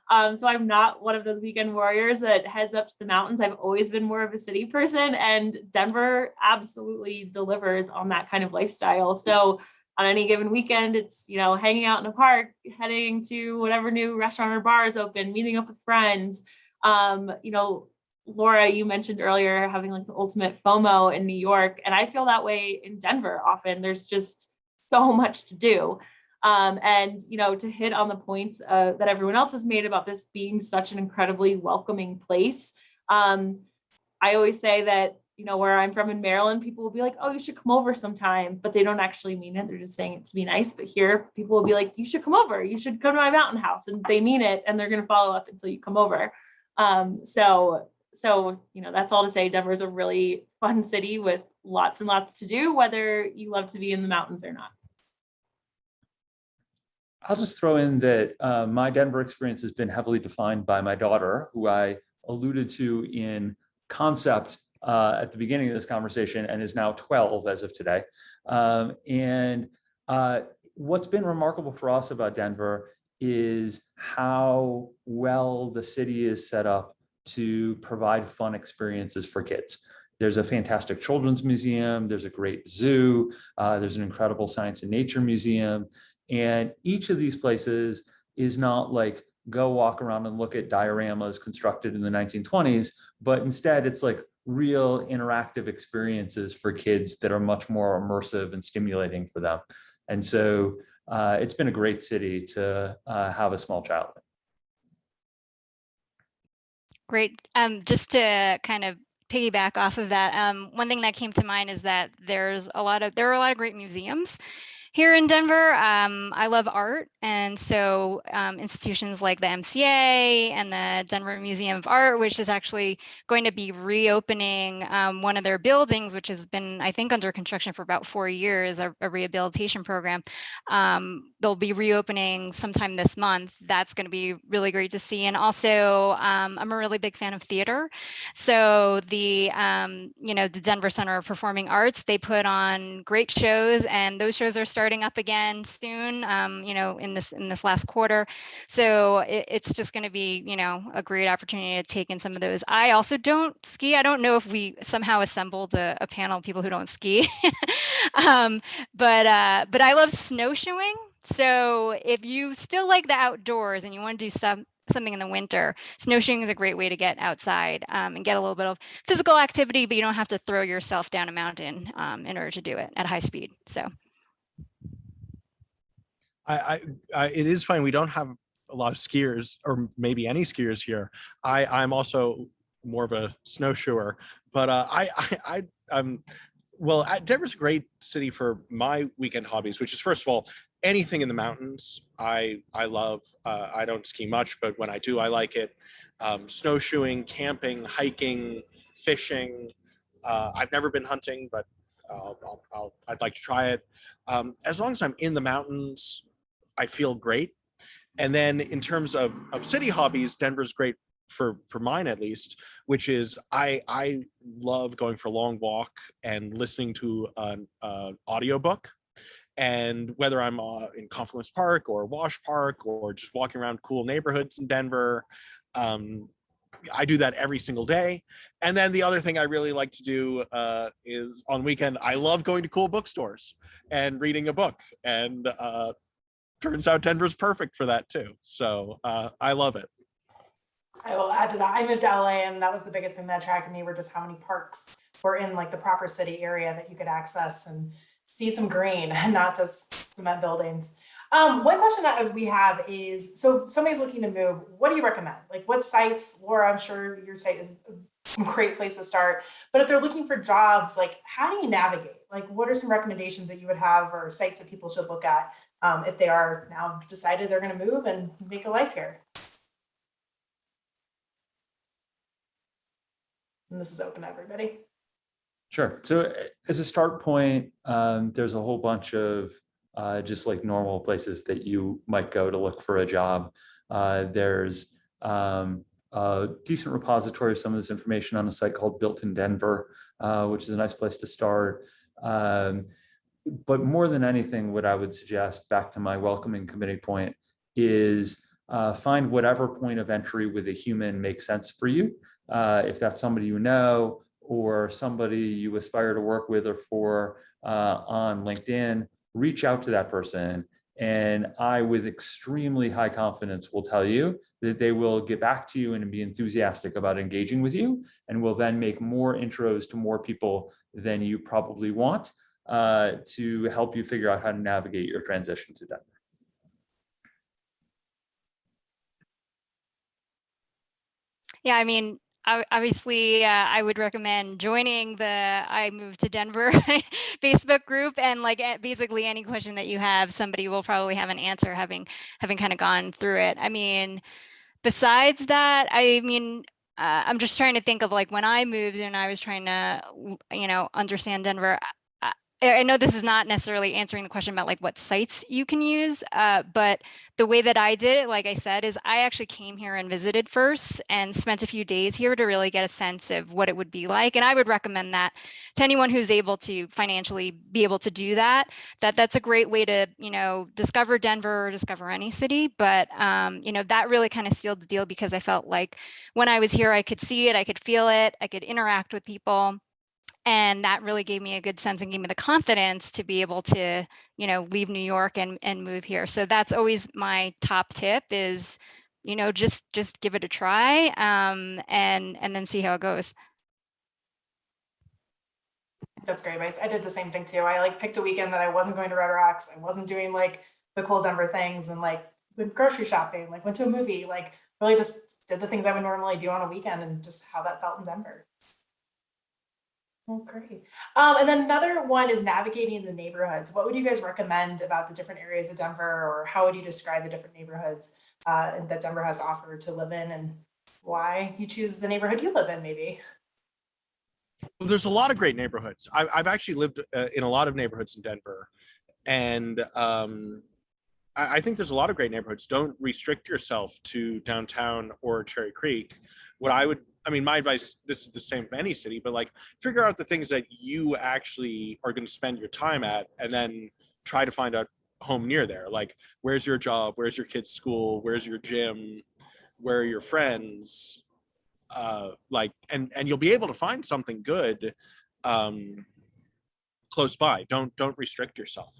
So I'm not one of those weekend warriors that heads up to the mountains. I've always been more of a city person, and Denver absolutely delivers on that kind of lifestyle. So on any given weekend, it's, hanging out in a park, heading to whatever new restaurant or bar is open, meeting up with friends. Laura, you mentioned earlier having like the ultimate FOMO in New York, and I feel that way in Denver often. There's just so much to do. And to hit on the points that everyone else has made about this being such an incredibly welcoming place. I always say that, where I'm from in Maryland, people will be like, oh, you should come over sometime, but they don't actually mean it. They're just saying it to be nice. But here people will be like, you should come over. You should come to my mountain house. And they mean it, and they're going to follow up until you come over. So that's all to say Denver is a really fun city with lots and lots to do, whether you love to be in the mountains or not. I'll just throw in that my Denver experience has been heavily defined by my daughter, who I alluded to in concept at the beginning of this conversation, and is now 12 as of today. And what's been remarkable for us about Denver is how well the city is set up to provide fun experiences for kids. There's a fantastic children's museum, there's a great zoo, there's an incredible science and nature museum. And each of these places is not like go walk around and look at dioramas constructed in the 1920s, but instead it's like real interactive experiences for kids that are much more immersive and stimulating for them. And so it's been a great city to have a small child in. Great. Just to kind of piggyback off of that, one thing that came to mind is that there are a lot of great museums here in Denver. I love art, and so institutions like the MCA and the Denver Museum of Art, which is actually going to be reopening one of their buildings, which has been, I think, under construction for about 4 years, a rehabilitation program. They'll be reopening sometime this month. That's going to be really great to see. And also, I'm a really big fan of theater. So the Denver Center of Performing Arts, they put on great shows, and those shows are starting up again soon, in this last quarter. So it's just going to be, a great opportunity to take in some of those. I also don't ski. I don't know if we somehow assembled a panel of people who don't ski, but I love snowshoeing. So if you still like the outdoors and you want to do something in the winter, snowshoeing is a great way to get outside and get a little bit of physical activity, but you don't have to throw yourself down a mountain in order to do it at high speed. So. It is funny, we don't have a lot of skiers, or maybe any skiers here. I'm also more of a snowshoer, but Denver's a great city for my weekend hobbies, which is, first of all, anything in the mountains. I love. I don't ski much, but when I do, I like it. Snowshoeing, camping, hiking, fishing. I've never been hunting, but I'd like to try it. As long as I'm in the mountains, I feel great. And then in terms of city hobbies, Denver's great for mine at least, which is I love going for a long walk and listening to an audiobook. And whether I'm in Confluence Park or Wash Park or just walking around cool neighborhoods in Denver, I do that every single day. And then the other thing I really like to do is on weekend, I love going to cool bookstores and reading a book. And turns out Denver's perfect for that too. So I love it. I will add to that. I moved to LA, and that was the biggest thing that attracted me, were just how many parks were in like the proper city area that you could access and see some green and not just cement buildings. One question that we have is, so if somebody's looking to move, what do you recommend? Like what sites? Laura, I'm sure your site is a great place to start, but if they're looking for jobs, like how do you navigate? Like what are some recommendations that you would have, or sites that people should look at if they are now decided they're going to move and make a life here? And this is open to everybody. Sure. So as a start point, there's a whole bunch of just like normal places that you might go to look for a job. There's a decent repository of some of this information on a site called Built in Denver, which is a nice place to start. But more than anything, what I would suggest, back to my welcoming committee point, is find whatever point of entry with a human makes sense for you. If that's somebody you know, or somebody you aspire to work with or for on LinkedIn, reach out to that person. And I, with extremely high confidence, will tell you that they will get back to you and be enthusiastic about engaging with you, and will then make more intros to more people than you probably want to help you figure out how to navigate your transition to Denver. Yeah, I mean, obviously, I would recommend joining the I Moved to Denver Facebook group, and like basically any question that you have, somebody will probably have an answer, having kind of gone through it. I mean, besides that, I mean, I'm just trying to think of like when I moved and I was trying to, understand Denver. I know this is not necessarily answering the question about like what sites you can use, but the way that I did it, like I said, is I actually came here and visited first and spent a few days here to really get a sense of what it would be like. And I would recommend that to anyone who's able to financially be able to do that. That's a great way to, discover Denver or discover any city. But, that really kind of sealed the deal, because I felt like when I was here, I could see it, I could feel it, I could interact with people. And that really gave me a good sense and gave me the confidence to be able to, leave New York and move here. So that's always my top tip is, just give it a try, and then see how it goes. That's great advice. I did the same thing too. I like picked a weekend that I wasn't going to Red Rocks. I wasn't doing like the cool Denver things, and like went grocery shopping, like went to a movie, like really just did the things I would normally do on a weekend, and just how that felt in Denver. Oh, great. And then another one is navigating the neighborhoods. What would you guys recommend about the different areas of Denver, or how would you describe the different neighborhoods that Denver has offered to live in, and why you choose the neighborhood you live in, maybe? Well, there's a lot of great neighborhoods. I've actually lived in a lot of neighborhoods in Denver, and I think there's a lot of great neighborhoods. Don't restrict yourself to downtown or Cherry Creek. My advice, this is the same for any city, but like figure out the things that you actually are going to spend your time at, and then try to find a home near there. Like, where's your job? Where's your kid's school? Where's your gym? Where are your friends? And you'll be able to find something good close by. Don't restrict yourself.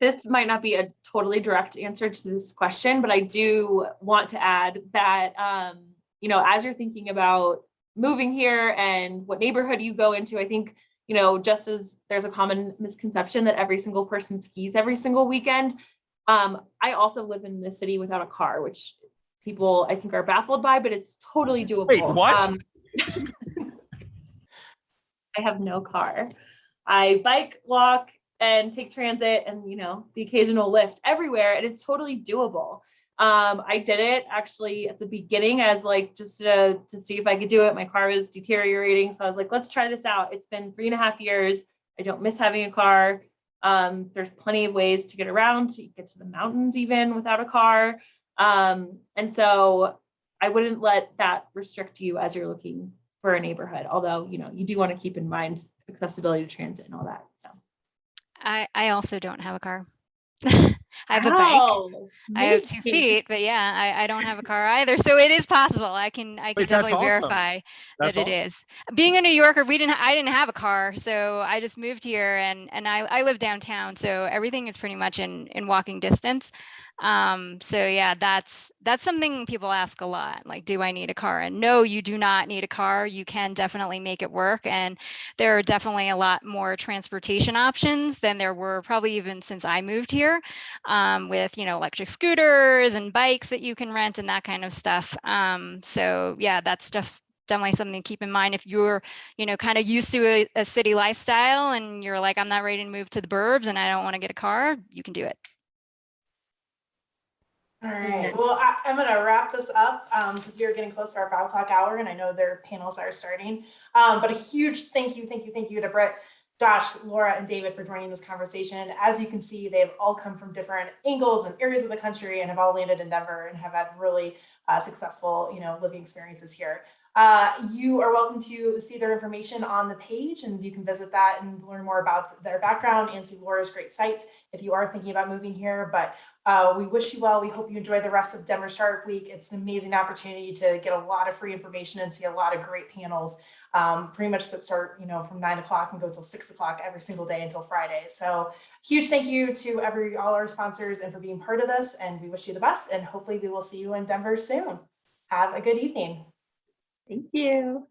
This might not be a totally direct answer to this question, but I do want to add that, as you're thinking about moving here and what neighborhood you go into, I think, just as there's a common misconception that every single person skis every single weekend, I also live in the city without a car, which people I think are baffled by, but it's totally doable. Wait, what? I have no car. I bike, walk, and take transit, and the occasional lift everywhere, and it's totally doable. I did it actually at the beginning as like just to see if I could do it. My car was deteriorating, so I was like, let's try this out. It's been 3.5 years. I don't miss having a car. There's plenty of ways to get around, to get to the mountains even without a car. And so I wouldn't let that restrict you as you're looking for a neighborhood, although, you know, you do want to keep in mind accessibility to transit and all that. So I also don't have a car. I have a bike. Wow, I have 2 amazing. feet, but yeah, I don't have a car either. So it is possible. I can Wait, that's definitely awesome. verify That's that it awesome. is. Being a New Yorker, I didn't have a car, so I just moved here, and I live downtown, so everything is pretty much in walking distance. So yeah, that's something people ask a lot. Like, do I need a car? And no, you do not need a car. You can definitely make it work, and there are definitely a lot more transportation options than there were probably even since I moved here. With, you know, electric scooters and bikes that you can rent and that kind of stuff. So yeah, that's just definitely something to keep in mind if you're, you know, kind of used to a city lifestyle and you're like, I'm not ready to move to the burbs and I don't want to get a car, you can do it. All right, well, I'm gonna wrap this up because we are getting close to our 5 o'clock hour and I know their panels are starting. But a huge thank you to Britt, Josh, Laura, and David for joining this conversation. As you can see, they've all come from different angles and areas of the country and have all landed in Denver and have had really successful, you know, living experiences here. You are welcome to see their information on the page, and you can visit that and learn more about their background and see Laura's great site if you are thinking about moving here. But we wish you well. We hope you enjoy the rest of Denver Startup Week. It's an amazing opportunity to get a lot of free information and see a lot of great panels, pretty much that start, you know, from 9 o'clock and go till 6 o'clock every single day until Friday. So huge thank you to all our sponsors and for being part of this. And we wish you the best. And hopefully we will see you in Denver soon. Have a good evening. Thank you.